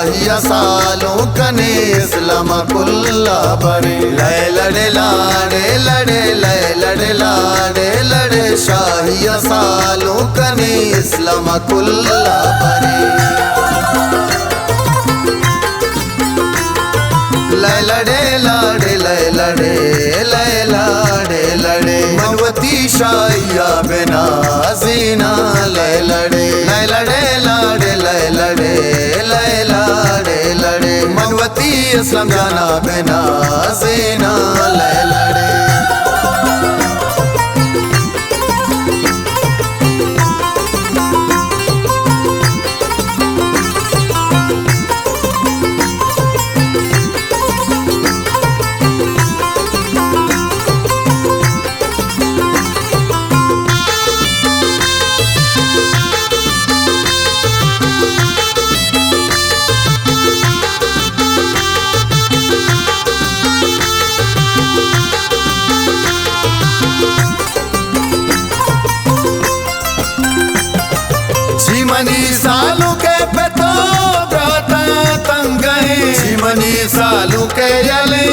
शाहिया सालों कने इस्लाम कुल्ला बरे लय लड़े लाड़े लड़े लय लड़े लाड़े लड़े शाहिया सालों कने इस्लाम कुल्ला बरे लय लड़े लाड़े लय लड़े लय लाड़े लड़े मनवती शाहिया बिना जीना लय लड़े लय लड़े लाड़े लय लड़े लय लाड़े लड़े मनवती इस्लाम जाना बिना जीना लय लड़े मनी सालू के पेतो ब्राता तंगए मनी सालू के यले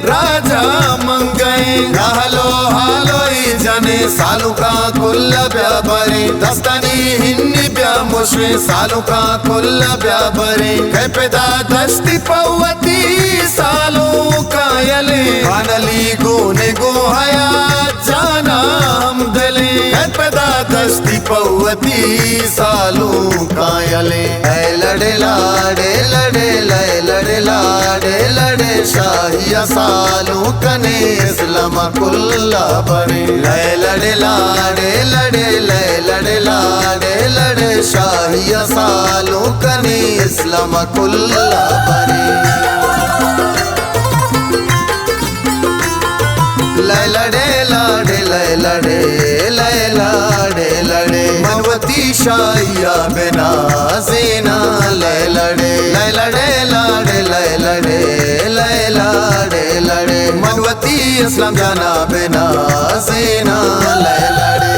राजा मंगए हालो हालो जने सालू का कुल ब्याबरे दस्तनी हिन्नी ब्या मुश्रे सालू का कुल ब्याबरे के पेदा दस्ती पवती सालू का यले खानली गोने गो हया जाना हम दले के पेदा दस्ती पवती सालू कायले लड़े लाड़े लड़े लय लड़े लाड़े लड़े शाहिया सालू कने इस्लाम कुल्ला बरे लय लड़े लाड़े लड़े लय लड़े लाड़े लड़े शाहिया सालू कने इस्लाम कुल्ला बरे लय लड़े लाड़े लय लड़े लय लाड़े लड़े मनवती शाहिया बिना जीना लय लड़े लय लड़े लाड़े लय लड़े लय लाड़े लड़े मनवती इस्लाम जाना बिना जीना लय लड़े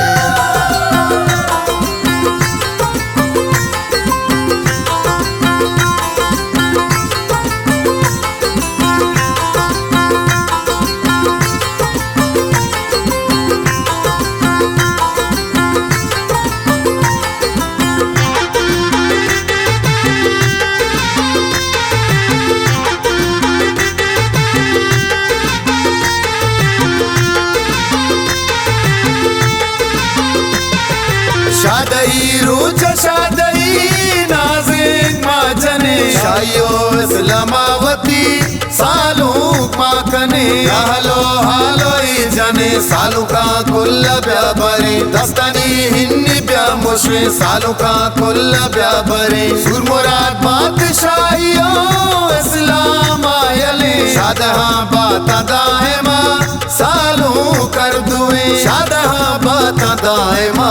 शादई रोज शादई नाज़िक माजने शायो इस्लामावती सालू पाकने हालो हालो जने सालू का कुल ब्याबरे दस्तनी हिन्नी ब्या मुश्रे सालू का कुल ब्याबरे सुरमुराद बादशाहियो इस्लाम आयले शादहा बाता दायमा सालू कर दुए शादहा बाता दायमा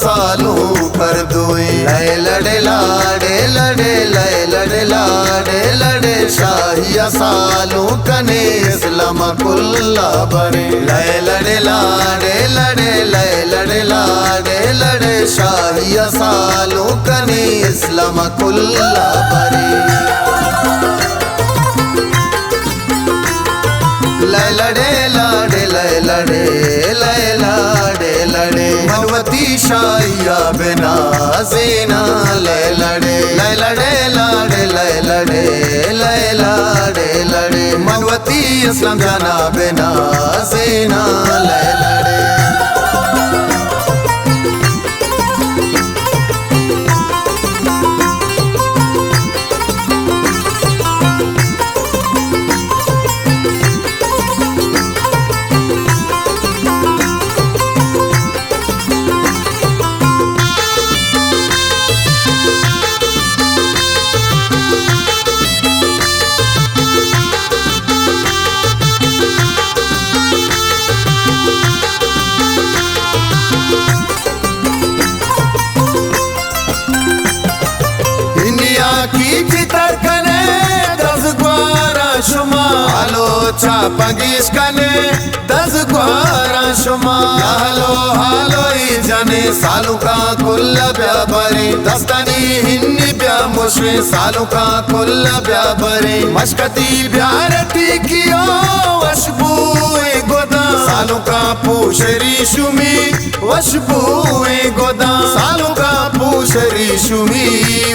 सालू कर दुए लय लड़े लाड़े लड़े लय लड़े लाड़े लड़े शाहिया सालू कने इस्लाम कुल्ला बरे लय लड़े लाड़े लड़े लय लड़े लाड़े लड़े शाहिया सालू कने इस्लाम कुल्ला बरे लय लड़े लाड़े लय लड़े लय लाड़े लड़े मनवती शाहिया बिना जीना लय लड़े लय लड़े लाड़े लय लड़े लय लाड़े लड़े मनवती इस्लाम जाना बिना जीना लय लड़े छापगीश कने 10 ग्वारा शुमा हालो हालो जने सालुका कुल्ल ब्याबरे दस्तनी हिन्नी ब्या मुश्वे सालुका कुल्ल ब्याबरे मशकती ब्यारटी कियो वशबुए गोदा सालुका पूशरी शुमी वशबुए गोदा सालुका पूशरी शुमी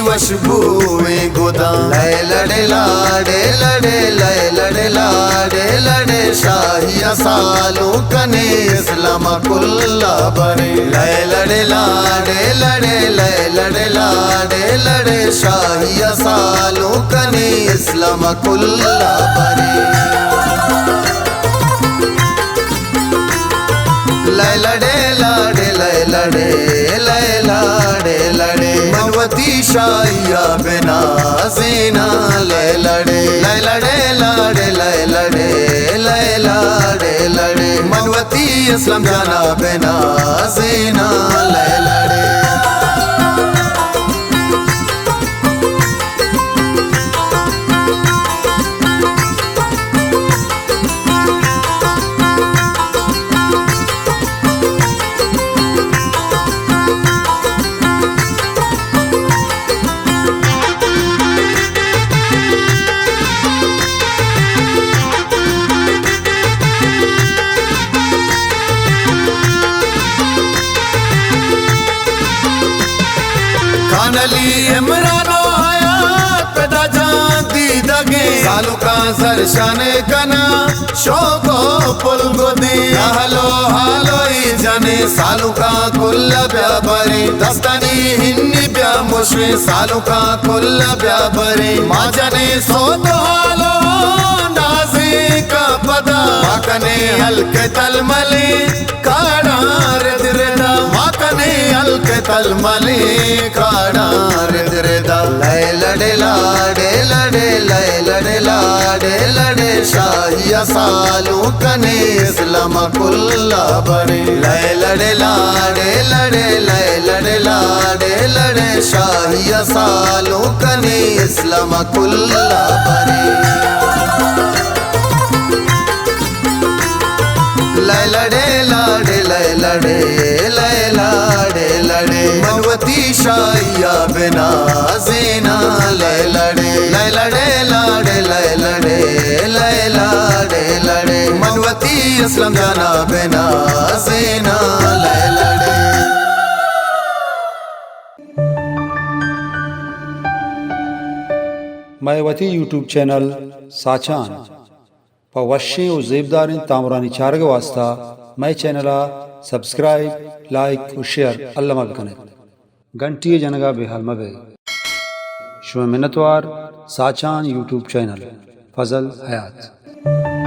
वशबुए गोदा लय लड़े लाडे लड़े लय लड़े लाडे लड़े शाहिया सालू कने इस्लाम कुल्ला बरे लय लड़े लाडे लड़े लय लड़े लाडे लड़े शाहिया सालू कने इस्लाम कुल्ला बरे लय लड़े लाडे लय लड़े लय लाडे लड़े मनवती शाहिया बिना जीना लय लड़े लय लड़े लाडे लय लड़े लय लाडे लड़े मनवती इस्लाम जाना बिना जीना लय लड़े खानली इमरानो हयात पैदा जानती दगे सालुका सरशान कना शोको पुल गोदे हालो हालो जने सालुका कुल्ल ब्याबरे दस्तनी हिन्नी ब्या मुश्वे सालुका कुल्ल ब्याबरे माँ जने सो तो हालो नाज़े का पदा माकने हल्के तलमले काड़ार दिरेदा माकने हल्के तलमले काड़ार दिरेदा लय लड़े लाडे लड़े लय लड़े लाडे लड़े शाहिया सालू कने इस्लाम कुल्ला बरे लय लड़े लाडे लड़े लय लड़े लाडे लड़े शाहिया सालू कने इस्लाम कुल्ला बरे लय लड़े लाडे लय लड़े लय लाडे लड़े मनवती शाहिया बिना जीना लय लड़े लय लड़े लाडे लय लड़े लय लाडे लड़े मनवती इस्लाम जाना बिना जीना लय लड़े मायावती यूट्यूब चॅनल साचान पवश्य व जेबदारीन तामरानी चारग वास्ता मैं चैनला सब्सक्राइब लाइक और शेयर अल्लाह कनें घंटी जनगा बेहाल मबे शुभ मिन्नतवार साचान यूट्यूब चैनल फजल हयात।